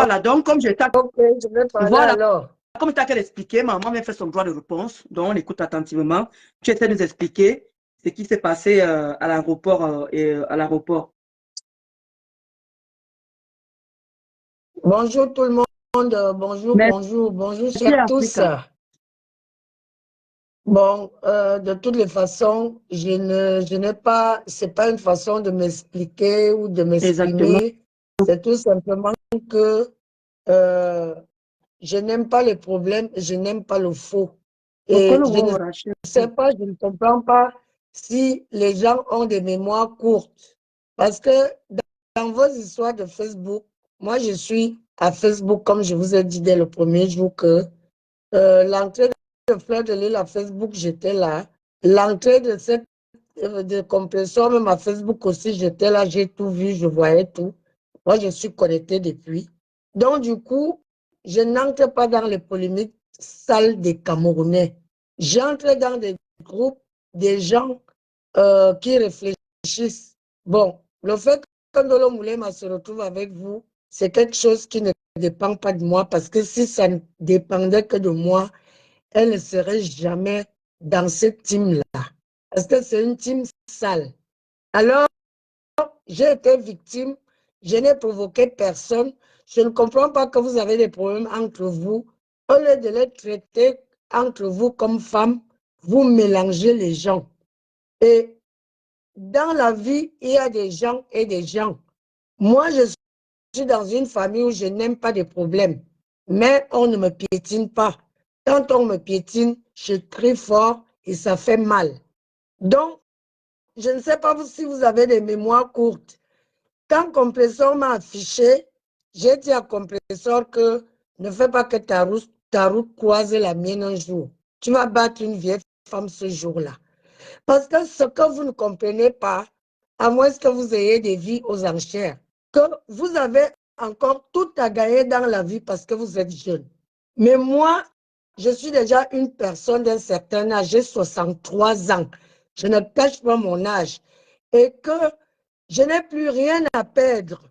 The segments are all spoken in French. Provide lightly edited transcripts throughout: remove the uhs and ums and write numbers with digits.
Voilà, donc comme je t'ai... Ok, je vais parler Voilà. alors. Comme tu as qu'à l'expliquer, maman vient faire son droit de réponse, donc on écoute attentivement. Tu essaies de nous expliquer ce qui s'est passé à l'aéroport à l'aéroport. Bonjour tout le monde, bonjour Merci chers tous. Africa. Bon, de toutes les façons, je n'ai pas, c'est pas une façon de m'expliquer ou de Exactement. m'exprimer. C'est tout simplement que euh, je n'aime pas les problèmes, je n'aime pas le faux. Et je ne sais pas, je ne comprends pas si les gens ont des mémoires courtes. Parce que dans vos histoires de Facebook, moi je suis à Facebook, comme je vous ai dit dès le premier jour que l'entrée de Fleur de Lys à Facebook, j'étais là. L'entrée de cette de compresseur, même à Facebook aussi, j'étais là, j'ai tout vu, je voyais tout. Moi, je suis connectée depuis. Donc, du coup, je n'entre pas dans les polémiques sales des Camerounais. J'entre dans des groupes, des gens qui réfléchissent. Bon, le fait que Ndolo Moulema se retrouve avec vous, c'est quelque chose qui ne dépend pas de moi, parce que si ça ne dépendait que de moi, elle ne serait jamais dans cette team-là. Parce que c'est une team sale. Alors, j'ai été victime, je n'ai provoqué personne. Je ne comprends pas que vous avez des problèmes entre vous. Au lieu de les traiter entre vous comme femmes, vous mélangez les gens. Et dans la vie, il y a des gens et des gens. Moi, je suis dans une famille où je n'aime pas de problèmes, mais on ne me piétine pas. Quand on me piétine, je crie fort et ça fait mal. Donc, je ne sais pas si vous avez des mémoires courtes. Quand Compresseur m'a affiché, j'ai dit à Compresseur que ne fais pas que ta route croise la mienne un jour. Tu vas battre une vieille femme ce jour-là. Parce que ce que vous ne comprenez pas, à moins que vous ayez des vies aux enchères, que vous avez encore tout à gagner dans la vie parce que vous êtes jeune. Mais moi, je suis déjà une personne d'un certain âge, j'ai 63 ans. Je ne cache pas mon âge. Et que je n'ai plus rien à perdre.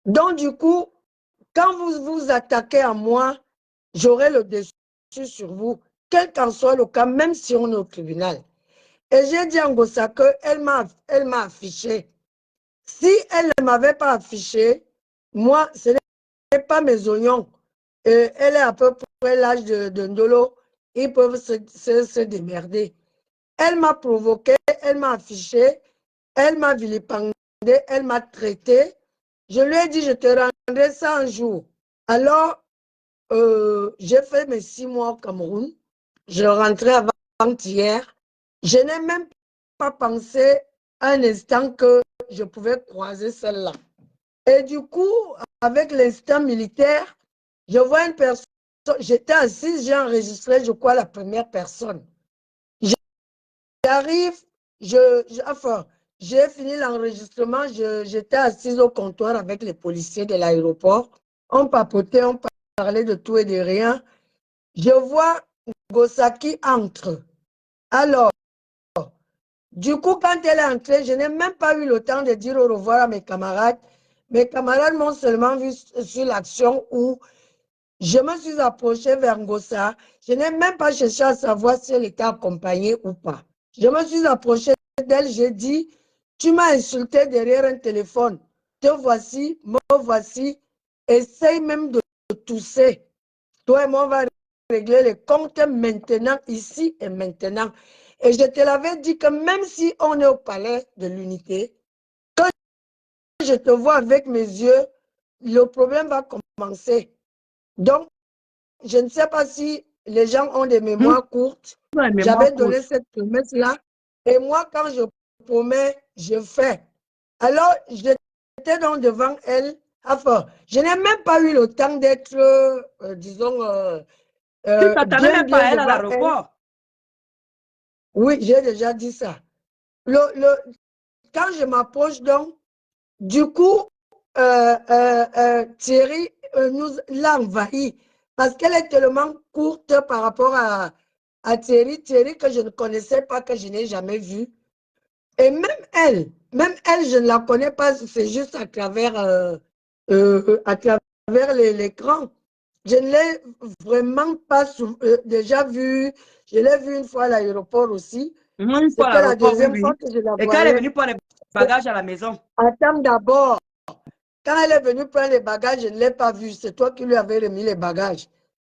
Donc, du coup, quand vous vous attaquez à moi, j'aurai le dessus sur vous, quel qu'en soit le cas, même si on est au tribunal. Et j'ai dit à Ngossa qu'elle m'a affiché. Si elle ne m'avait pas affiché, moi, ce n'est pas mes oignons. Elle est à peu près l'âge de Ndolo. Ils peuvent se démerder. Elle m'a provoqué, elle m'a affiché, elle m'a vilipendé, elle m'a traité. Je lui ai dit, je te rendrai ça un jour. Alors, j'ai fait mes 6 mois au Cameroun. Je rentrais avant-hier. Je n'ai même pas pensé un instant que je pouvais croiser celle-là. Et du coup, avec l'instant militaire, je vois une personne, j'étais assise, j'ai enregistré, je crois, la première personne. J'arrive, enfin, j'ai fini l'enregistrement, j'étais assise au comptoir avec les policiers de l'aéroport. On papotait, on parlait de tout et de rien. Je vois Gosaki entre. Alors, du coup, quand elle est entrée, je n'ai même pas eu le temps de dire au revoir à mes camarades. Mes camarades m'ont seulement vu sur l'action où je me suis approchée vers Ngossa. Je n'ai même pas cherché à savoir si elle était accompagnée ou pas. Je me suis approchée d'elle, j'ai dit, tu m'as insulté derrière un téléphone. Te voici, me voici. Essaye même de tousser. Toi et moi, on va régler les comptes maintenant, ici et maintenant. Et je te l'avais dit que même si on est au palais de l'unité, quand je te vois avec mes yeux, le problème va commencer. Donc, je ne sais pas si les gens ont des mémoires courtes. J'avais donné cette promesse-là. Et moi, quand je promets, je fais. Alors, j'étais donc devant elle. Enfin, je n'ai même pas eu le temps d'être, disons, Tu t'attendais bien, même pas bien à elle à devant elle. l'aéroport. Oui, j'ai déjà dit ça. Quand je m'approche donc, du coup, Thierry nous l'a envahi parce qu'elle est tellement courte par rapport à Thierry que je ne connaissais pas, que je n'ai jamais vu. Et même elle, je ne la connais pas, c'est juste à travers à travers l'écran. Je ne l'ai vraiment pas déjà vu. Je l'ai vu une fois à l'aéroport aussi. Une fois à C'était la l'aéroport, oui, deuxième fois oui. que je la Et quand elle est voyais. venue prendre les bagages à la maison. Attends d'abord. Quand elle est venue prendre les bagages, je ne l'ai pas vue. C'est toi qui lui avais remis les bagages.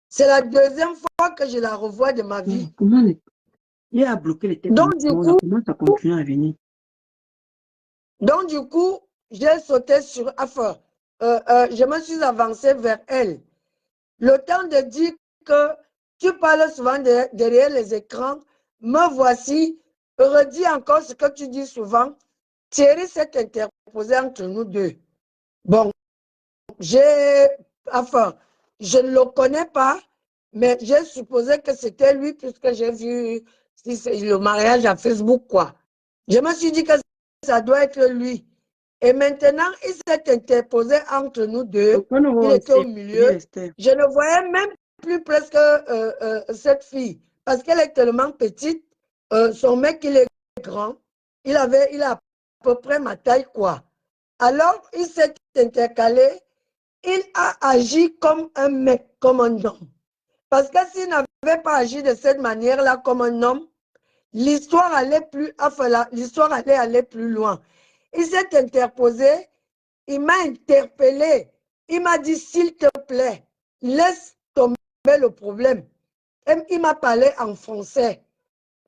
C'est la deuxième fois que je la revois de ma vie. Comment il a bloqué les têtes. Donc, du coup, comment ça continue à venir? Donc, du coup, j'ai sauté sur Affaire. Je me suis avancée vers elle. Le temps de dire que tu parles souvent derrière les écrans, me voici, redis encore ce que tu dis souvent. Thierry s'est interposé entre nous deux. Bon, enfin, je ne le connais pas, mais j'ai supposé que c'était lui puisque j'ai vu le mariage à Facebook, quoi. Je me suis dit que ça doit être lui. Et maintenant, il s'est interposé entre nous deux. Il était au milieu. Je ne voyais même plus presque cette fille parce qu'elle est tellement petite. Son mec, il est grand. Il a à peu près ma taille, quoi. Alors, il s'est intercalé. Il a agi comme un mec, comme un homme. Parce que s'il n'avait pas agi de cette manière-là comme un homme, l'histoire allait aller plus loin. Il s'est interposé, il m'a interpellé, il m'a dit s'il te plaît, laisse tomber le problème. Et il m'a parlé en français.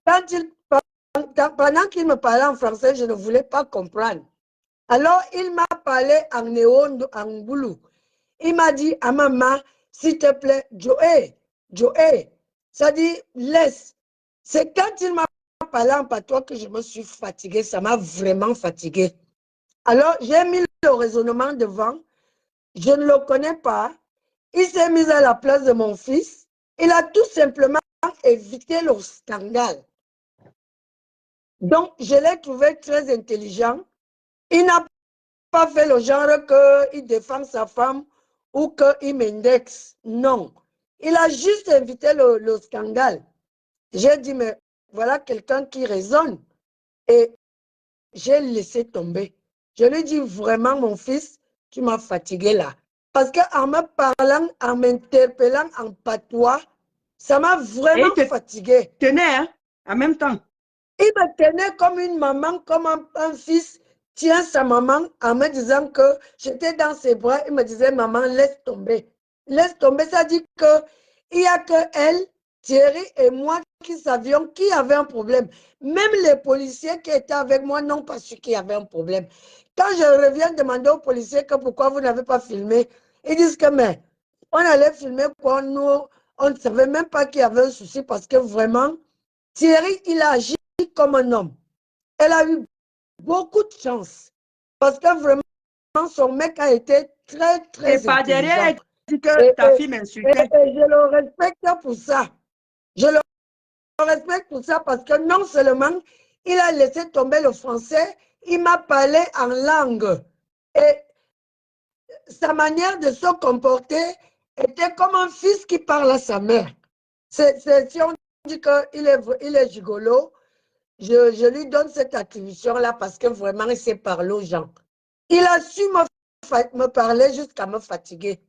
Pendant qu'il me parlait en français, je ne voulais pas comprendre. Alors il m'a parlé en néon, en boulou. Il m'a dit à maman, s'il te plaît, Joey, ça dit laisse. C'est quand il m'a parlé en patois que je me suis fatiguée, ça m'a vraiment fatiguée. Alors j'ai mis le raisonnement devant, je ne le connais pas, il s'est mis à la place de mon fils, il a tout simplement évité le scandale. Donc je l'ai trouvé très intelligent, il n'a pas fait le genre qu'il défend sa femme ou qu'il m'indexe. Non. Il a juste évité le scandale. J'ai dit, mais voilà quelqu'un qui raisonne. Et j'ai laissé tomber. Je lui dis vraiment, mon fils, tu m'as fatigué là. Parce qu'en me parlant, en m'interpellant en patois, ça m'a vraiment fatigué. Tenait, hein, en même temps. Il me tenait comme une maman, comme un fils tient sa maman en me disant que j'étais dans ses bras. Il me disait, maman, laisse tomber. Laisse tomber, ça dit qu'il n'y a que elle, Thierry et moi qui savions qui avait un problème. Même les policiers qui étaient avec moi n'ont pas su qu'il y avait un problème. Quand je reviens demander aux policiers que pourquoi vous n'avez pas filmé, ils disent que mais on allait filmer quoi, nous, on ne savait même pas qu'il y avait un souci parce que vraiment, Thierry, il a agi comme un homme. Elle a eu beaucoup de chance parce que vraiment son mec a été très Et par intelligent. derrière, elle dit que ta fille m'insultait. Et je le respecte pour ça. Je le respecte pour ça parce que non seulement il a laissé tomber le français, il m'a parlé en langue. Et sa manière de se comporter était comme un fils qui parle à sa mère. Si on dit qu'il est gigolo, je lui donne cette attribution-là parce que vraiment, il sait parler aux gens. Il a su me parler jusqu'à me fatiguer.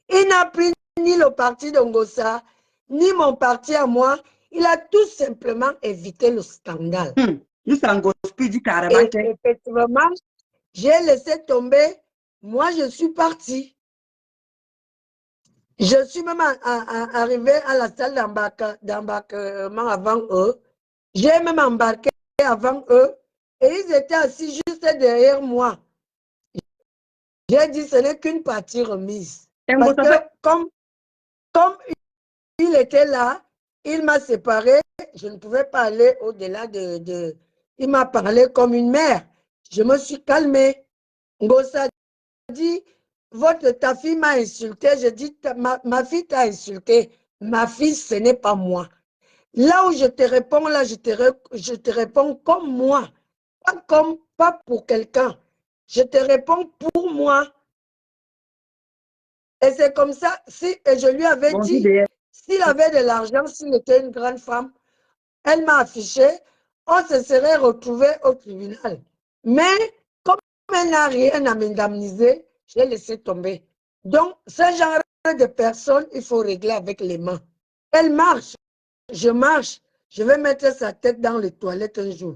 Il n'a pris ni le parti d'Ongossa, ni mon parti à moi. Il a tout simplement évité le scandale. Nous sommes dit carrément. Et effectivement, j'ai laissé tomber. Moi, je suis partie. Je suis même arrivée à la salle d'embarquement avant eux. J'ai même embarqué avant eux et ils étaient assis juste derrière moi. J'ai dit ce n'est qu'une partie remise. Parce que comme il était là, il m'a séparé, je ne pouvais pas aller au-delà de... Il m'a parlé comme une mère. Je me suis calmée. Ngossa dit, ta fille m'a insulté. Je dis, ma fille t'a insulté. Ma fille, ce n'est pas moi. Là où je te réponds, là, je te réponds comme moi. Pas pour quelqu'un. Je te réponds pour moi. Et c'est comme ça, et je lui avais dit, s'il avait de l'argent, s'il était une grande femme, elle m'a affiché, on se serait retrouvé au tribunal. Mais comme elle n'a rien à m'indemniser, j'ai laissé tomber. Donc, ce genre de personnes, il faut régler avec les mains. Elle marche, je vais mettre sa tête dans les toilettes un jour.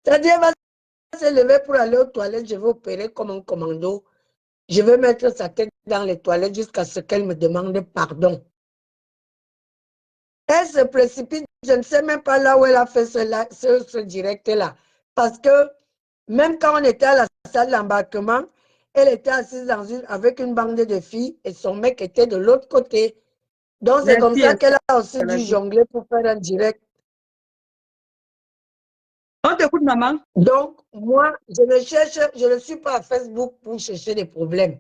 C'est-à-dire, elle va se lever pour aller aux toilettes, je vais opérer comme un commando. Je vais mettre sa tête dans les toilettes jusqu'à ce qu'elle me demande pardon. Elle se précipite, je ne sais même pas là où elle a fait ce direct-là. Parce que même quand on était à la salle d'embarquement, elle était assise avec une bande de filles et son mec était de l'autre côté. Donc c'est comme ça qu'elle a aussi dû jongler pour faire un direct. On t'écoute, maman. Donc, moi, je ne suis pas à Facebook pour chercher des problèmes.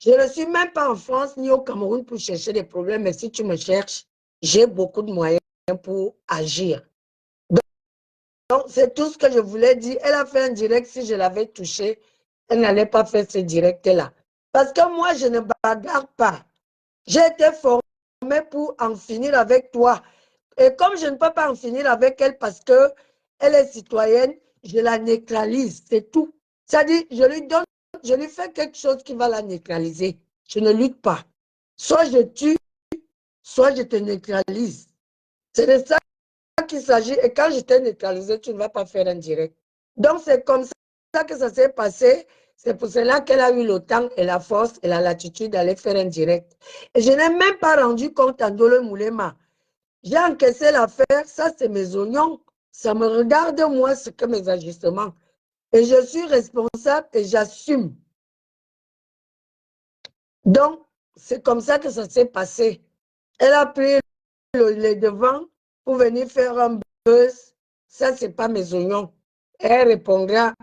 Je ne suis même pas en France ni au Cameroun pour chercher des problèmes. Mais si tu me cherches, j'ai beaucoup de moyens pour agir. Donc, c'est tout ce que je voulais dire. Elle a fait un direct. Si je l'avais touché, elle n'allait pas faire ce direct-là. Parce que moi, je ne bagarre pas. J'ai été formée pour en finir avec toi. Et comme je ne peux pas en finir avec elle parce qu'elle est citoyenne, je la neutralise, c'est tout. C'est-à-dire, je lui fais quelque chose qui va la neutraliser. Je ne lutte pas. Soit je tue, soit je te neutralise. C'est de ça qu'il s'agit. Et quand je t'ai neutralisé, tu ne vas pas faire un direct. Donc, c'est comme ça que ça s'est passé. C'est pour cela qu'elle a eu le temps et la force et la latitude d'aller faire un direct. Et je n'ai même pas rendu compte à Ndolo Moulema. J'ai encaissé l'affaire, ça c'est mes oignons. Ça me regarde moi, ce que mes ajustements. Et je suis responsable et j'assume. Donc, c'est comme ça que ça s'est passé. Elle a pris les devants pour venir faire un buzz. Ça, c'est pas mes oignons. Elle répondra.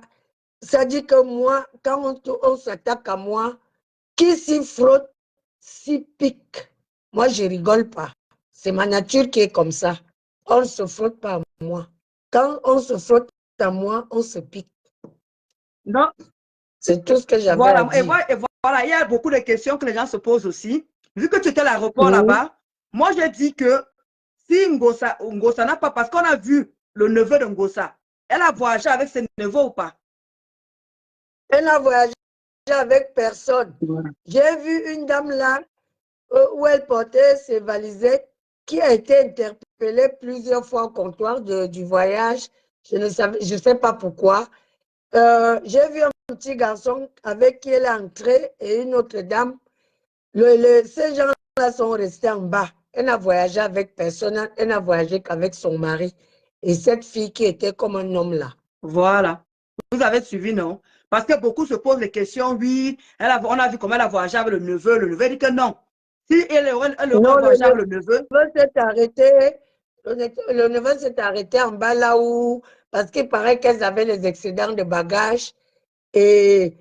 Ça dit que moi, quand on s'attaque à moi, qui s'y frotte, s'y pique. Moi, je rigole pas. C'est ma nature qui est comme ça. On ne se frotte pas à moi. Quand on se frotte à moi, on se pique. Non. C'est tout ce que j'avais à dire. Et voilà, il y a beaucoup de questions que les gens se posent aussi. Vu que tu étais à l'aéroport là-bas, moi, j'ai dit que si Ngosa n'a pas, parce qu'on a vu le neveu de Ngosa, elle a voyagé avec ses neveux ou pas? Elle n'a voyagé avec personne. Voilà. J'ai vu une dame là où elle portait ses valisettes qui a été interpellée plusieurs fois au comptoir du voyage. Je ne sais pas pourquoi. J'ai vu un petit garçon avec qui elle est entrée et une autre dame. Ces gens-là sont restés en bas. Elle n'a voyagé avec personne. Elle n'a voyagé qu'avec son mari. Et cette fille qui était comme un homme là. Voilà. Vous avez suivi, non? Parce que beaucoup se posent les questions. Oui, on a vu comment elle a voyagé avec le neveu. Le neveu dit que non. Si elle aurait voyagé avec le neveu. Le neveu s'est arrêté en bas là où, parce qu'il paraît qu'elles avaient les excédents de bagages et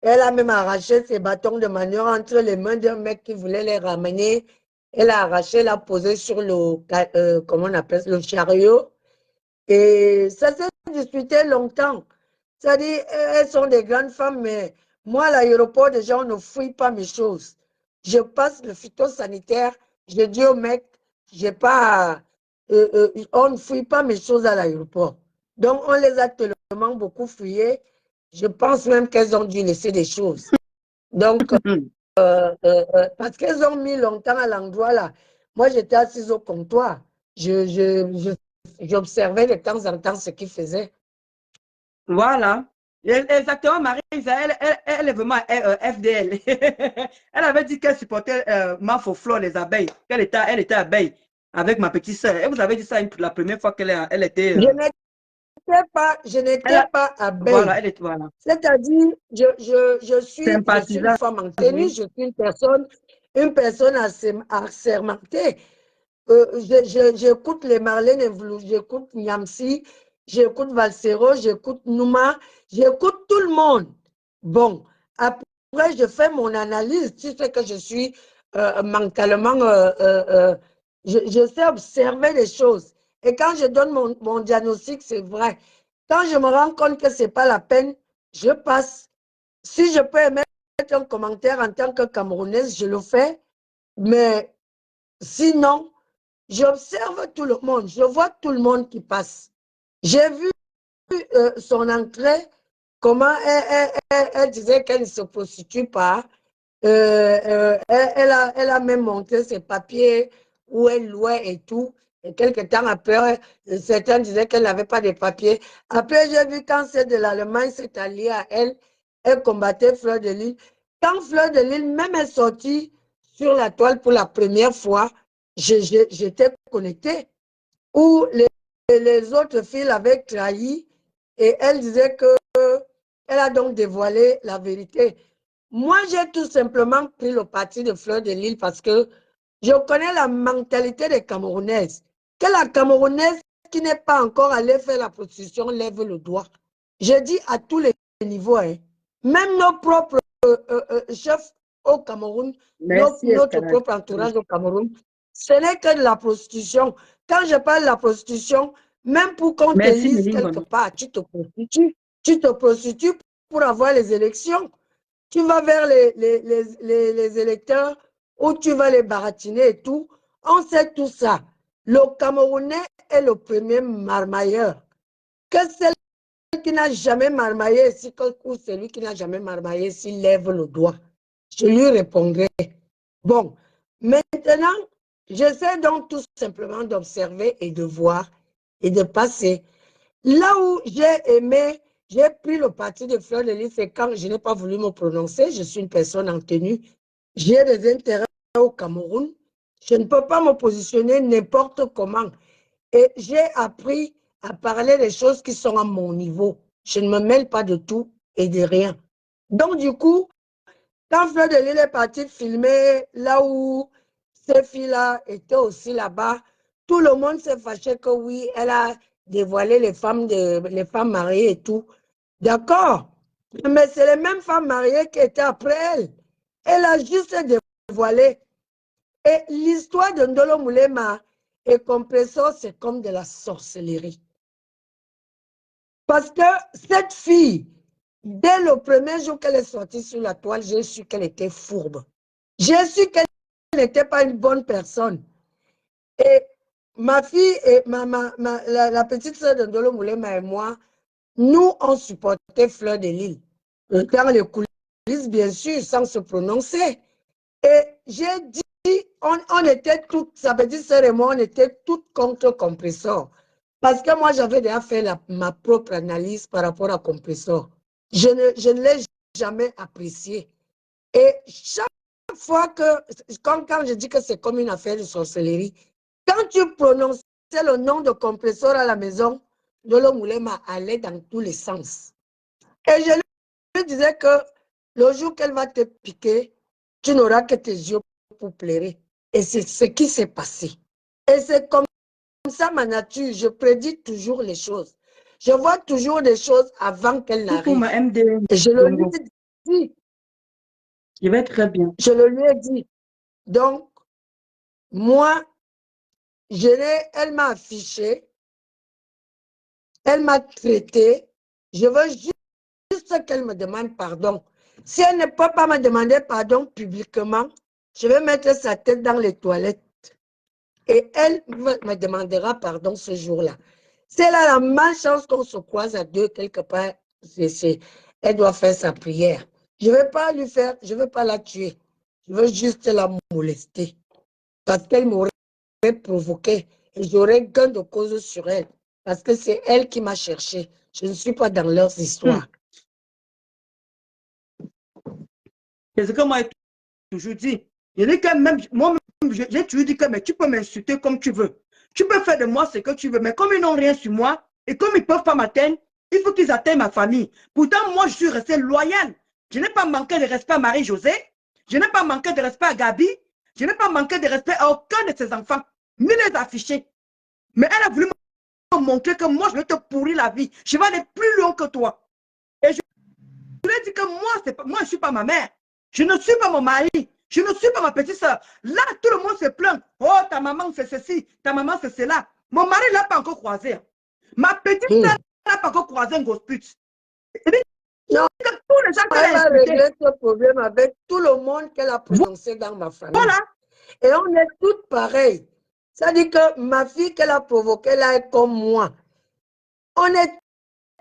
elle a même arraché ses bâtons de manœuvre entre les mains d'un mec qui voulait les ramener. Elle a arraché, l'a posé sur le, comment on appelle ça, le chariot. Et ça s'est discuté longtemps. C'est-à-dire, elles sont des grandes femmes, mais moi, à l'aéroport, déjà, on ne fouille pas mes choses. Je passe le phytosanitaire, je dis au mec, j'ai pas, on ne fouille pas mes choses à l'aéroport. Donc, on les a tellement beaucoup fouillées. Je pense même qu'elles ont dû laisser des choses. Donc, parce qu'elles ont mis longtemps à l'endroit là. Moi, j'étais assise au comptoir. J'observais de temps en temps ce qu'ils faisaient. Voilà. Exactement, Marie-Isa, elle est vraiment FDL. Elle avait dit qu'elle supportait Mafoflo, les abeilles. Elle était abeille avec ma petite soeur. Et vous avez dit ça la première fois qu'elle était. Je n'étais pas abeille. Voilà, elle est, voilà. C'est-à-dire, je suis une femme en tenue, je suis une personne assermentée. J'écoute les Marlène Evlou, j'écoute Niamsi, j'écoute Valsero, j'écoute Nouma, j'écoute tout le monde. Bon, après, je fais mon analyse. Tu sais que je suis mentalement, je sais observer les choses. Et quand je donne mon diagnostic, c'est vrai. Quand je me rends compte que ce n'est pas la peine, je passe. Si je peux émettre un commentaire en tant que Camerounaise, je le fais. Mais sinon, j'observe tout le monde. Je vois tout le monde qui passe. J'ai vu son entrée, comment elle disait qu'elle ne se prostitue pas. Elle a même montré ses papiers où elle louait et tout. Et quelques temps après, certains disaient qu'elle n'avait pas de papiers. Après, j'ai vu quand c'est de l'Allemagne s'est alliée à elle, elle combattait Fleur de Lys. Quand Fleur de Lys même est sortie sur la toile pour la première fois, j'étais connectée. Où les autres filles l'avaient trahi et elle disait que elle a donc dévoilé la vérité. Moi, j'ai tout simplement pris le parti de Fleur de Lys parce que je connais la mentalité des Camerounaises. Que la Camerounaise qui n'est pas encore allée faire la prostitution lève le doigt. Je dis à tous les niveaux, hein. Même nos propres chefs au Cameroun, Merci, notre Escalade. propre entourage au Cameroun, ce n'est que de la prostitution. Quand je parle de la prostitution, même pour qu'on te Merci, lise quelque Mélingon. part, tu te prostitues pour avoir les élections. Tu vas vers les électeurs où tu vas les baratiner et tout. On sait tout ça. Le Camerounais est le premier marmailleur. Que celui qui n'a jamais marmaillé ici, ou celui qui n'a jamais marmaillé ici lève le doigt. Je lui répondrai. Bon, maintenant, j'essaie donc tout simplement d'observer et de voir et de passer. Là où j'ai aimé, j'ai pris le parti de Fleur de Lys, c'est quand je n'ai pas voulu me prononcer. Je suis une personne en tenue. J'ai des intérêts au Cameroun. Je ne peux pas me positionner n'importe comment. Et j'ai appris à parler des choses qui sont à mon niveau. Je ne me mêle pas de tout et de rien. Donc, du coup, quand Fleur de Lys est partie filmer là où ces filles-là étaient aussi là-bas, tout le monde s'est fâché que oui, elle a dévoilé les femmes mariées et tout. D'accord. Mais c'est les mêmes femmes mariées qui étaient après elle. Elle a juste dévoilé. Et l'histoire de Ndolo Moulema et Compressor, c'est comme de la sorcellerie. Parce que cette fille, dès le premier jour qu'elle est sortie sur la toile, j'ai su qu'elle était fourbe. J'ai su qu'elle n'était pas une bonne personne. Et ma fille et la petite sœur de Ndolo Moulema et moi, nous, on supportait Fleur de Lys. Dans les coulisses, bien sûr, sans se prononcer. Et j'ai dit, on était toutes, sa petite sœur et moi, on était toutes contre Compressor. Parce que moi, j'avais déjà fait ma propre analyse par rapport à Compressor. Je ne l'ai jamais apprécié. Et chaque fois que, quand je dis que c'est comme une affaire de sorcellerie, quand tu prononçais le nom de Compressor à la maison, Ndolo Moulema allait dans tous les sens. Et je lui disais que le jour qu'elle va te piquer, tu n'auras que tes yeux pour pleurer. Et c'est ce qui s'est passé. Et c'est comme ça ma nature. Je prédis toujours les choses. Je vois toujours des choses avant qu'elles Tout pour ma n'arrivent. MD Et je le lui Congo. ai dit. Il va être très bien. Je le lui ai dit. Donc, moi, elle m'a affiché, elle m'a traité. Je veux juste qu'elle me demande pardon. Si elle ne peut pas me demander pardon publiquement, je vais mettre sa tête dans les toilettes et elle me demandera pardon ce jour-là. Si elle a la malchance qu'on se croise à deux quelque part, elle doit faire sa prière. Je ne vais pas lui faire, je ne veux pas la tuer. Je veux juste la molester parce qu'elle m'aurait provoqué et j'aurais gain de cause sur elle parce que c'est elle qui m'a cherché. Je ne suis pas dans leurs histoires. C'est ce que moi, j'ai toujours dit. Je dis que même, moi, j'ai toujours dit que mais tu peux m'insulter comme tu veux. Tu peux faire de moi ce que tu veux, mais comme ils n'ont rien sur moi et comme ils ne peuvent pas m'atteindre, il faut qu'ils atteignent ma famille. Pourtant, moi, je suis restée loyale. Je n'ai pas manqué de respect à Marie-Josée. Je n'ai pas manqué de respect à Gabi. Je n'ai pas manqué de respect à aucun de ses enfants, ni les afficher. Mais elle a voulu me montrer que moi, je vais te pourrir la vie. Je vais aller plus loin que toi. Et je lui ai dit que moi, je ne suis pas ma mère. Je ne suis pas mon mari. Je ne suis pas ma petite soeur. Là, tout le monde se plaint. Oh, ta maman, c'est ceci. Ta maman, c'est cela. Mon mari ne l'a pas encore croisé. Ma petite soeur n'a pas encore croisé un gosput. Non, tous les gens qu'elle elle a va insultés. régler ce problème avec tout le monde qu'elle a prononcé dans ma famille. Voilà. Et on est toutes pareilles. Ça dit que ma fille qu'elle a provoquée là est comme moi. On est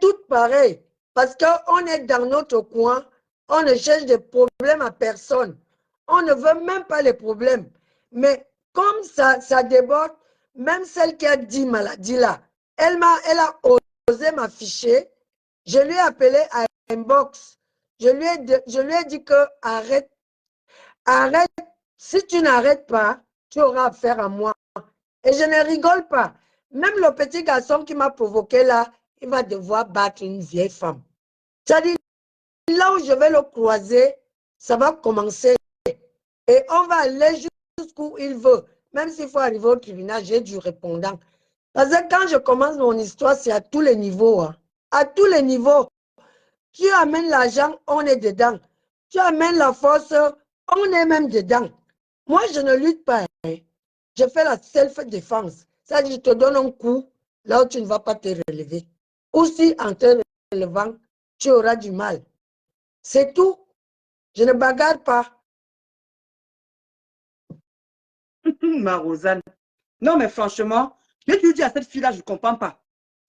toutes pareilles. Parce qu'on est dans notre coin, on ne cherche de problème à personne. on ne veut même pas les problèmes. Mais comme ça déborde, même celle qui a 10 maladies là, elle a osé m'afficher. Je lui ai appelé à inbox. Je lui ai dit que arrête. Si tu n'arrêtes pas, tu auras affaire à moi. Et je ne rigole pas. Même le petit garçon qui m'a provoqué là, il va devoir battre une vieille femme. C'est-à-dire, là où je vais le croiser, ça va commencer. Et on va aller jusqu'où il veut. Même s'il faut arriver au tribunal, j'ai du répondant. Parce que quand je commence mon histoire, c'est à tous les niveaux. Hein. À tous les niveaux. Tu amènes l'argent, on est dedans. Tu amènes la force, on est même dedans. Moi, je ne lutte pas. Hein. Je fais la self-défense. C'est-à-dire, je te donne un coup là où tu ne vas pas te relever. Ou si en te relevant, tu auras du mal. C'est tout. Je ne bagarre pas. Ma Rosanne. Non, mais franchement, je te dis à cette fille-là, je ne comprends pas.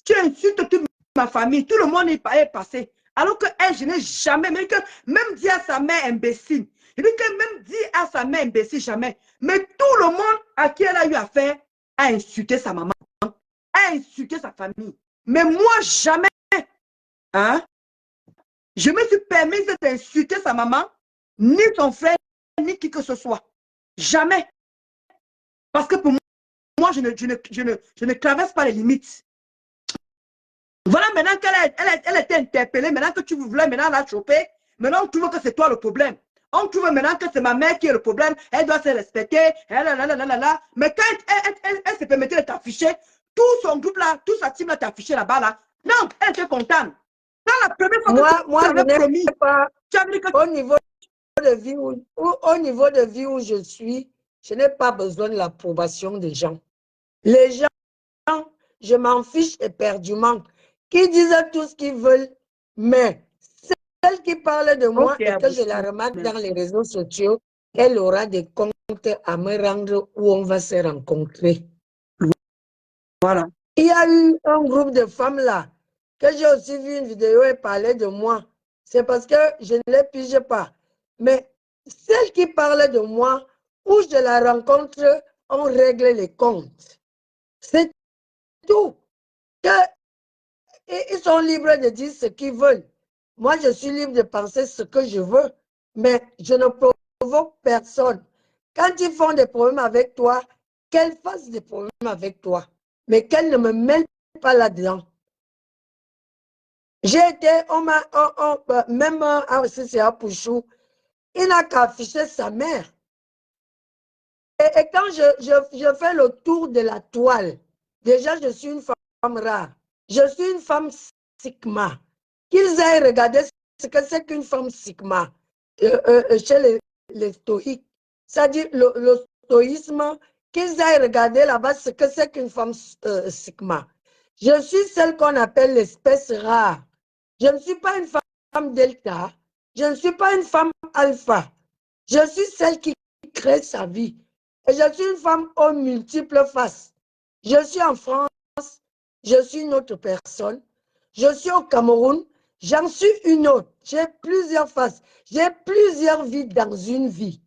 Tu insultes toute ma famille, tout le monde est passé. Alors que elle, je n'ai jamais, même dit à sa mère imbécile. Je dis que même dit à sa mère imbécile, jamais. Mais tout le monde à qui elle a eu affaire a insulté sa maman, a insulté sa famille. Mais moi, jamais. Hein? Je me suis permise d'insulter sa maman, ni son frère, ni qui que ce soit. Jamais. Parce que pour moi, je ne traverse pas les limites. Voilà, maintenant qu'elle était interpellée, maintenant que tu voulais maintenant la choper, maintenant on trouve que c'est toi le problème. On trouve maintenant que c'est ma mère qui est le problème, elle doit se respecter, mais quand elle se permettait de t'afficher, tout son groupe là, toute sa team là t'affiché là-bas là, non, elle était contente. Dans la première fois que Moi, tu je avais n'ai promis, pas, tu avais dit que... au niveau de vie au niveau de vie où je suis, je n'ai pas besoin de l'approbation des gens. Les gens, je m'en fiche éperdument. Qui disent tout ce qu'ils veulent, mais celle qui parle de moi Ok, et que je la remarque dans les réseaux sociaux, elle aura des comptes à me rendre où on va se rencontrer. Voilà. Il y a eu un groupe de femmes là, que j'ai aussi vu une vidéo et parlait de moi. C'est parce que je ne les pige pas. Mais celle qui parle de moi, où je la rencontre, on règle les comptes. C'est tout. Ils sont libres de dire ce qu'ils veulent. Moi, je suis libre de penser ce que je veux, mais je ne provoque personne. Quand ils font des problèmes avec toi, qu'elles fassent des problèmes avec toi, mais qu'elles ne me mêlent pas là-dedans. J'ai été, même c'est à Pouchou, il n'a qu'à afficher sa mère. Et quand je fais le tour de la toile, déjà je suis une femme rare. Je suis une femme sigma. Qu'ils aillent regarder ce que c'est qu'une femme sigma chez les stoïques. C'est-à-dire le stoïsme, qu'ils aillent regarder là-bas ce que c'est qu'une femme sigma. Je suis celle qu'on appelle l'espèce rare. Je ne suis pas une femme delta. Je ne suis pas une femme alpha. Je suis celle qui crée sa vie. Et je suis une femme aux multiples faces. Je suis en France, je suis une autre personne. Je suis au Cameroun, j'en suis une autre. J'ai plusieurs faces. J'ai plusieurs vies dans une vie.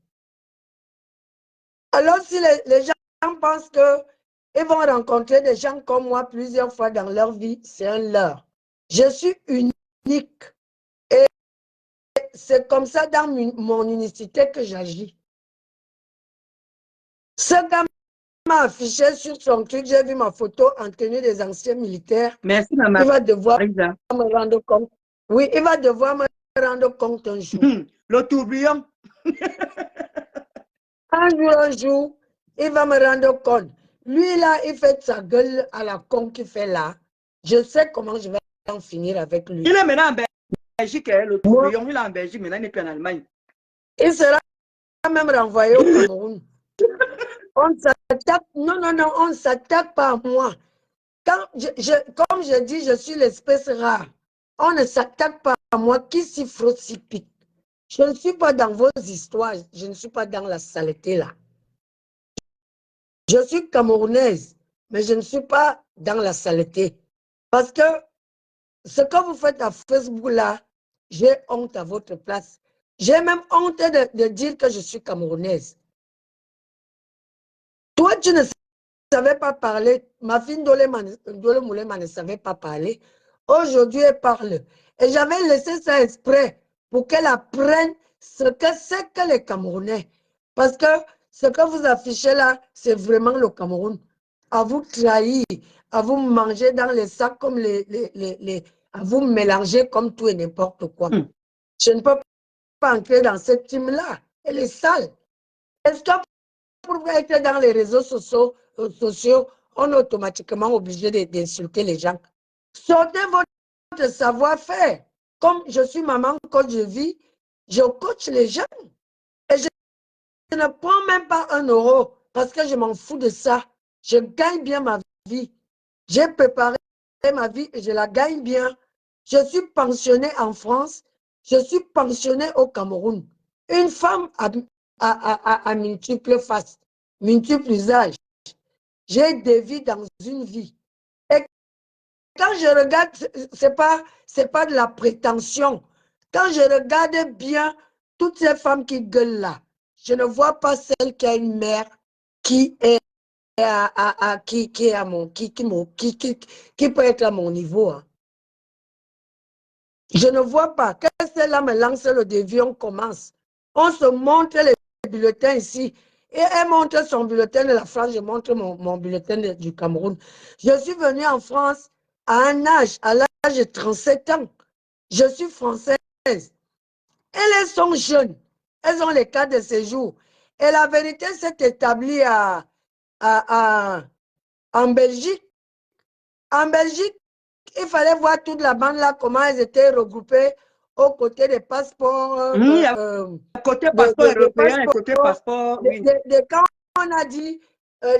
Alors si les gens pensent qu'ils vont rencontrer des gens comme moi plusieurs fois dans leur vie, c'est un leurre. Je suis unique. Et c'est comme ça dans mon unicité que j'agis. Ce gars m'a affiché sur son truc, j'ai vu ma photo en tenue des anciens militaires. Merci, maman. Il va devoir me rendre compte. Oui, il va devoir me rendre compte un jour. Le tourbillon. Un jour, il va me rendre compte. Lui, là, il fait sa gueule à la con qu'il fait là. Je sais comment je vais en finir avec lui. Il est maintenant en Belgique, le tourbillon. Il est en Belgique, maintenant il n'est plus en Allemagne. Il sera même renvoyé au Cameroun. On s'attaque, non, on ne s'attaque pas à moi. Comme je dis, je suis l'espèce rare. On ne s'attaque pas à moi qui s'y frotte, s'y pique. Je ne suis pas dans vos histoires, je ne suis pas dans la saleté là. Je suis camerounaise, mais je ne suis pas dans la saleté. Parce que ce que vous faites à Facebook là, j'ai honte à votre place. J'ai même honte de dire que je suis camerounaise. Toi, tu ne savais pas parler. Ma fille Dole Moulema ne savait pas parler. Aujourd'hui, elle parle. Et j'avais laissé ça exprès pour qu'elle apprenne ce que c'est que les Camerounais. Parce que ce que vous affichez là, c'est vraiment le Cameroun. À vous trahir, à vous manger dans les sacs comme à vous mélanger comme tout et n'importe quoi. Je ne peux pas entrer dans cette team-là. Elle est sale. Est-ce que pour être dans les réseaux sociaux, on est automatiquement obligé d'insulter les gens? Sortez votre savoir-faire. Comme je suis maman, quand je vis, je coach les gens. Et je ne prends même pas 1 € parce que je m'en fous de ça. Je gagne bien ma vie. J'ai préparé ma vie et je la gagne bien. Je suis pensionnée en France. Je suis pensionnée au Cameroun. Une femme à multiples faces, multiples usages. J'ai des vies dans une vie. Et quand je regarde, c'est pas de la prétention. Quand je regarde bien toutes ces femmes qui gueulent là, je ne vois pas celle qui a une mère qui est qui peut être à mon niveau. Hein. Je ne vois pas. Quand celle-là me lance le défi, on commence. On se montre les bulletins ici. Et elle montre son bulletin de la France, je montre mon bulletin du Cameroun. Je suis venue en France à l'âge de 37 ans. Je suis française. Elles sont jeunes. Elles ont les cartes de séjour. Et la vérité s'est établie en Belgique. En Belgique, il fallait voir toute la bande là, comment elles étaient regroupées aux côtés des passeports. Côté passeport européen et côté passeport, oui. Quand on a dit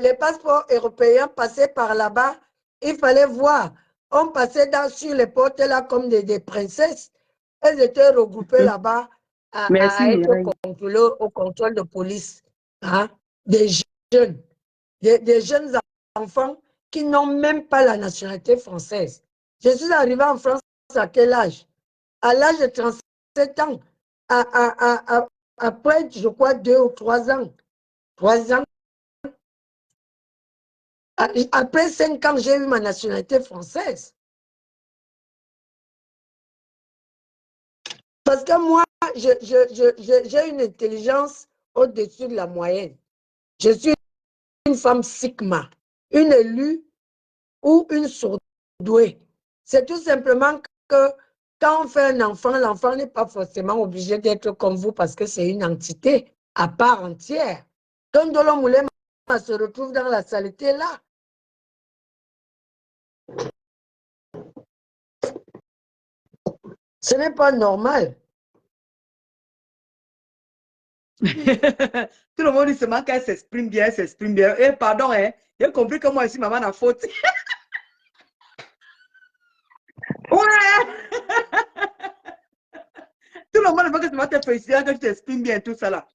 les passeports européens passaient par là-bas, il fallait voir. On passait sur les portes là comme des princesses. Elles étaient regroupées là-bas à être au contrôle de police. Hein? Des jeunes enfants qui n'ont même pas la nationalité française. Je suis arrivée en France à quel âge? À l'âge de 37 ans. Après, je crois, 2 ou 3 ans. 3 ans. Après 5 ans, j'ai eu ma nationalité française. Parce que moi, j'ai une intelligence au-dessus de la moyenne. Je suis une femme sigma, une élue ou une surdouée. C'est tout simplement que quand on fait un enfant, l'enfant n'est pas forcément obligé d'être comme vous parce que c'est une entité à part entière. Quand Dolo Moulema se retrouve dans la saleté là, ce n'est pas normal. Tout le monde dit seulement qu'elle s'exprime bien, elle s'exprime bien. Et pardon, hein, j'ai compris que moi aussi, maman a faute. Ouais! Tout le monde veut que tu vas te féliciter, que tu t'exprimes bien, tout ça là.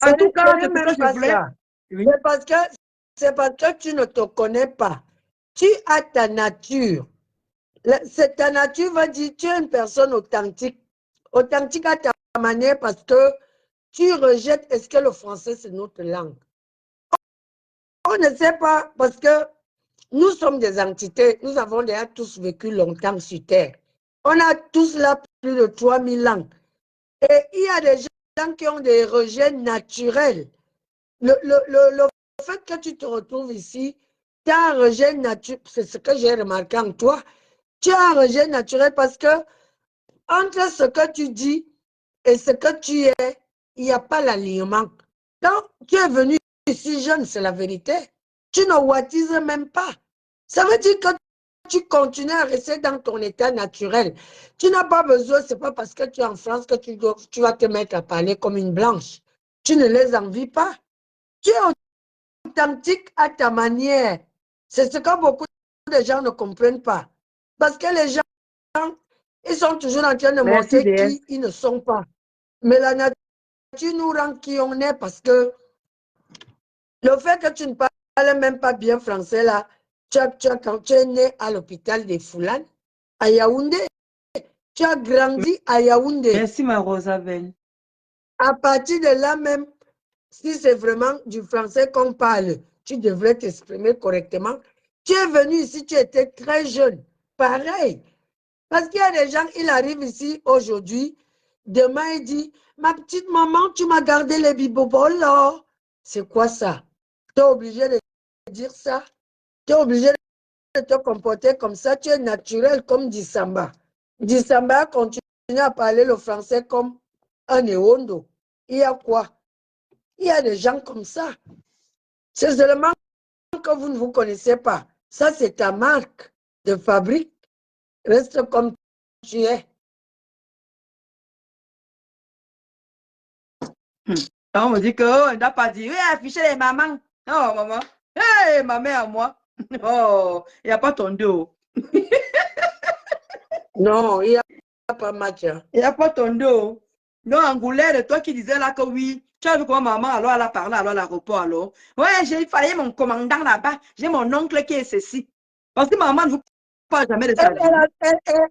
En tout cas, c'est ce que je voulais. Oui. C'est parce que tu ne te connais pas. Tu as ta nature. Ta nature va dire tu es une personne authentique. Authentique à ta manière parce que tu rejettes, est-ce que le français c'est notre langue? On ne sait pas parce que nous sommes des entités, nous avons déjà tous vécu longtemps sur Terre. On a tous là plus de 3000 ans. Et il y a des gens qui ont des rejets naturels. Le fait que tu te retrouves ici, tu as un rejet naturel, c'est ce que j'ai remarqué en toi, tu as un rejet naturel parce que entre ce que tu dis et ce que tu es, il n'y a pas l'alignement. Quand tu es venu ici jeune, c'est la vérité, tu ne wattises même pas. Ça veut dire que tu continues à rester dans ton état naturel. Tu n'as pas besoin, ce n'est pas parce que tu es en France que tu vas te mettre à parler comme une blanche. Tu ne les envies pas. Tu es authentique à ta manière. C'est ce que beaucoup de gens ne comprennent pas. Parce que les gens, ils sont toujours en train de montrer qui ils ne sont pas. Mais la nature nous rend qui on est parce que le fait que tu ne parles même pas bien français, là, quand tu es né à l'hôpital des Foulanes, à Yaoundé, tu as grandi à Yaoundé. Merci, ma Rosabelle. À partir de là même, si c'est vraiment du français qu'on parle, tu devrais t'exprimer correctement. Tu es venu ici, tu étais très jeune. Pareil. Parce qu'il y a des gens, ils arrivent ici aujourd'hui, demain il dit, ma petite maman, tu m'as gardé les biboboles là. C'est quoi ça? Tu es obligé de dire ça? Tu es obligé de te comporter comme ça? Tu es naturel comme Dissamba. Dissamba continue à parler le français comme un éondo. Il y a quoi? Il y a des gens comme ça. C'est seulement que vous ne vous connaissez pas. Ça, c'est ta marque de fabrique. Reste comme tu es. On me dit que, oh, on ne doit pas dire, oui, afficher les mamans. Oh, maman. Hey, ma mère à moi. Oh, il n'y a pas ton dos. Non, il n'y a pas match. Hein. Il n'y a pas ton dos. Non, Angoulême, toi qui disais là que oui, tu as vu comment maman, alors elle a parlé à l'aéroport, alors. Ouais, il fallait mon commandant là-bas. J'ai mon oncle qui est ceci. Parce que maman ne vous parle jamais de sa vie.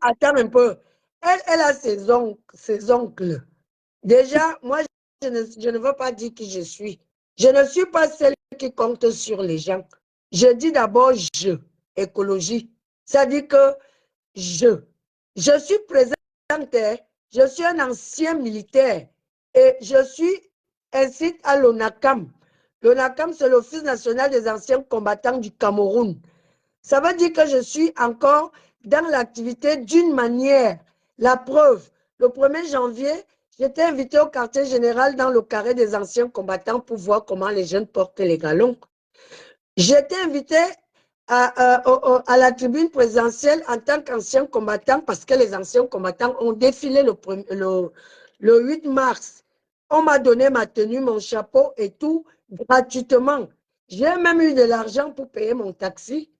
Attends un peu. Elle a ses oncles. Déjà, moi, je ne veux pas dire qui je suis. Je ne suis pas celle qui compte sur les gens. Je dis d'abord je, écologie. Ça dit que je. Je suis présente, je suis un ancien militaire et je suis inscrite à l'ONACAM. L'ONACAM, c'est l'Office national des anciens combattants du Cameroun. Ça veut dire que je suis encore dans l'activité d'une manière. La preuve, le 1er janvier, j'étais invitée au quartier général dans le carré des anciens combattants pour voir comment les jeunes portent les galons. J'étais invitée à la tribune présidentielle en tant qu'ancien combattant parce que les anciens combattants ont défilé le 8 mars. On m'a donné ma tenue, mon chapeau et tout gratuitement. J'ai même eu de l'argent pour payer mon taxi.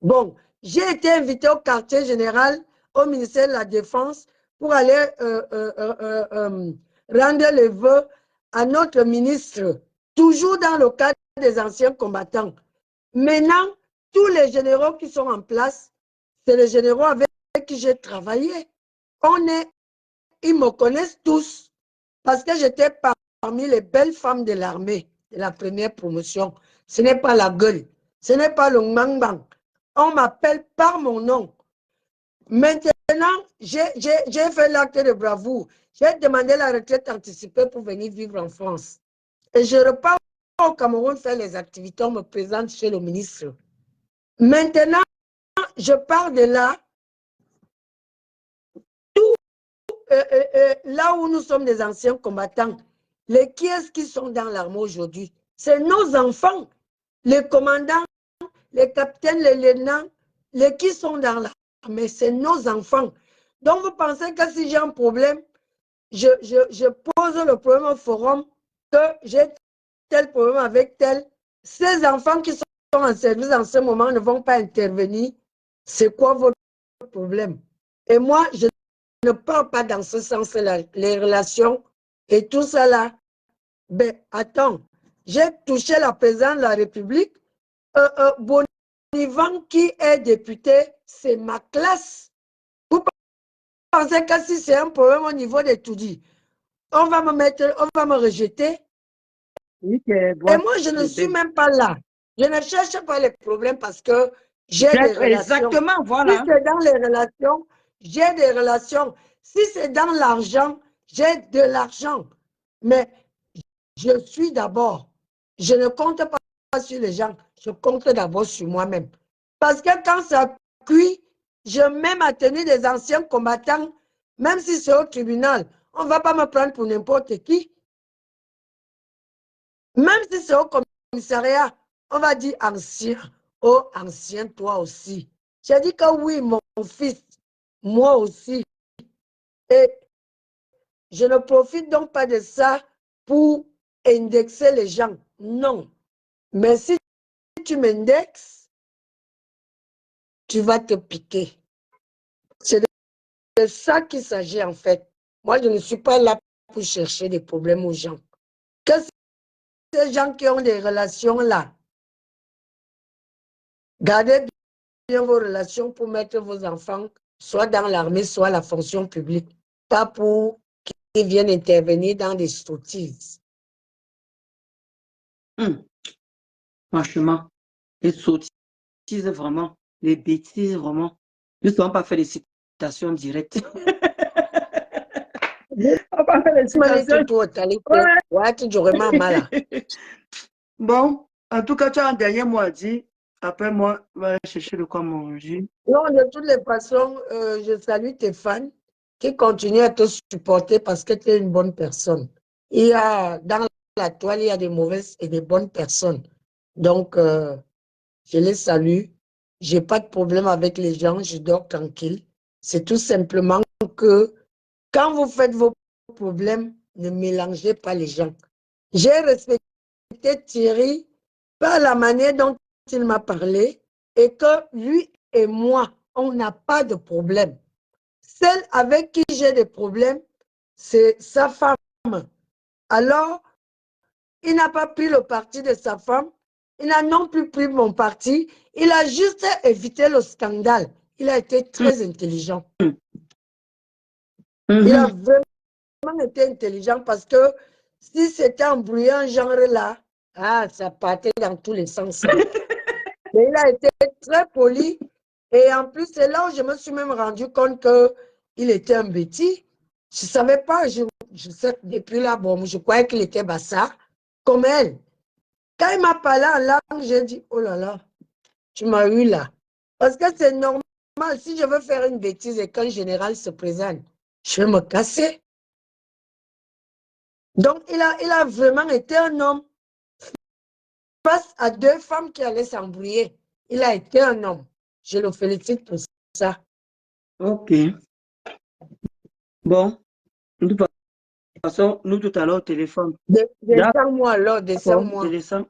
Bon, j'ai été invitée au quartier général, au ministère de la Défense, pour aller rendre les vœux à notre ministre, toujours dans le cadre des anciens combattants. Maintenant, tous les généraux qui sont en place, c'est les généraux avec qui j'ai travaillé. Ils me connaissent tous parce que j'étais parmi les belles femmes de l'armée de la première promotion. Ce n'est pas la gueule, ce n'est pas le mangbang. On m'appelle par mon nom. Maintenant, j'ai fait l'acte de bravoure. J'ai demandé la retraite anticipée pour venir vivre en France. Et je repars au Cameroun faire les activités. On me présente chez le ministre. Maintenant, je pars de là. Là où nous sommes des anciens combattants, qui est-ce qui sont dans l'armée aujourd'hui? C'est nos enfants, les commandants, les capitaines, les lieutenants, qui sont dans l'armée, c'est nos enfants. Donc, vous pensez que si j'ai un problème, je pose le problème au forum, que j'ai tel problème avec tel. Ces enfants qui sont en service en ce moment ne vont pas intervenir. C'est quoi votre problème? Et moi, je ne parle pas dans ce sens-là. Les relations et tout ça là. Ben, attends, j'ai touché la présidente de la République. Bonivan, qui est député, c'est ma classe. Vous pensez que si c'est un problème au niveau des Toudi, on va me rejeter. Oui, Et moi, je ne suis même pas là. Je ne cherche pas les problèmes parce que j'ai des relations. Exactement, voilà. Si c'est dans les relations, j'ai des relations. Si c'est dans l'argent, j'ai de l'argent. Mais je suis d'abord. Je ne compte pas sur les gens. Je compte d'abord sur moi-même. Parce que quand ça cuit, je mets ma tenue des anciens combattants, même si c'est au tribunal. On ne va pas me prendre pour n'importe qui. Même si c'est au commissariat, on va dire ancien. Oh, ancien, toi aussi. J'ai dit que oui, mon fils, moi aussi. Et je ne profite donc pas de ça pour indexer les gens. Non. Mais si tu m'indexes, tu vas te piquer. C'est de ça qu'il s'agit en fait. Moi, je ne suis pas là pour chercher des problèmes aux gens. Que ces gens qui ont des relations là, gardez bien vos relations pour mettre vos enfants soit dans l'armée, soit à la fonction publique. Pas pour viennent intervenir dans des sottises. Franchement, les sottises vraiment, les bêtises vraiment. Nous ne savons pas faire des citations directes. On va pas faire des citations. Bon, en tout cas, tu as un dernier mot à dire. Après, moi, je vais aller chercher de quoi manger. Non, de toutes les façons, je salue tes fans qui continuent à te supporter parce que tu es une bonne personne. Il y a, dans la toile, il y a des mauvaises et des bonnes personnes. Donc, je les salue. Je n'ai pas de problème avec les gens, je dors tranquille. C'est tout simplement que quand vous faites vos problèmes, ne mélangez pas les gens. J'ai respecté Thierry par la manière dont il m'a parlé et que lui et moi, on n'a pas de problème. Celle avec qui j'ai des problèmes, c'est sa femme. Alors, il n'a pas pris le parti de sa femme, il n'a non plus pris mon parti, il a juste évité le scandale. Il a été très intelligent. Il a vraiment été intelligent parce que si c'était embrouillé un genre là, ça partait dans tous les sens. Mais il a été très poli. Et en plus, c'est là où je me suis même rendu compte qu'il était un bêtis. Je ne savais pas, je sais depuis là, bon, je croyais qu'il était bassa, comme elle. Quand il m'a parlé en langue, j'ai dit, oh là là, tu m'as eu là. Parce que c'est normal, si je veux faire une bêtise et qu'un général se présente, je vais me casser. Donc, il a vraiment été un homme face à deux femmes qui allaient s'embrouiller. Il a été un homme. Je le félicite pour ça. Ok. Bon, de toute façon, nous tout à l'heure au téléphone. Descends-moi alors, descends-moi. Je descends.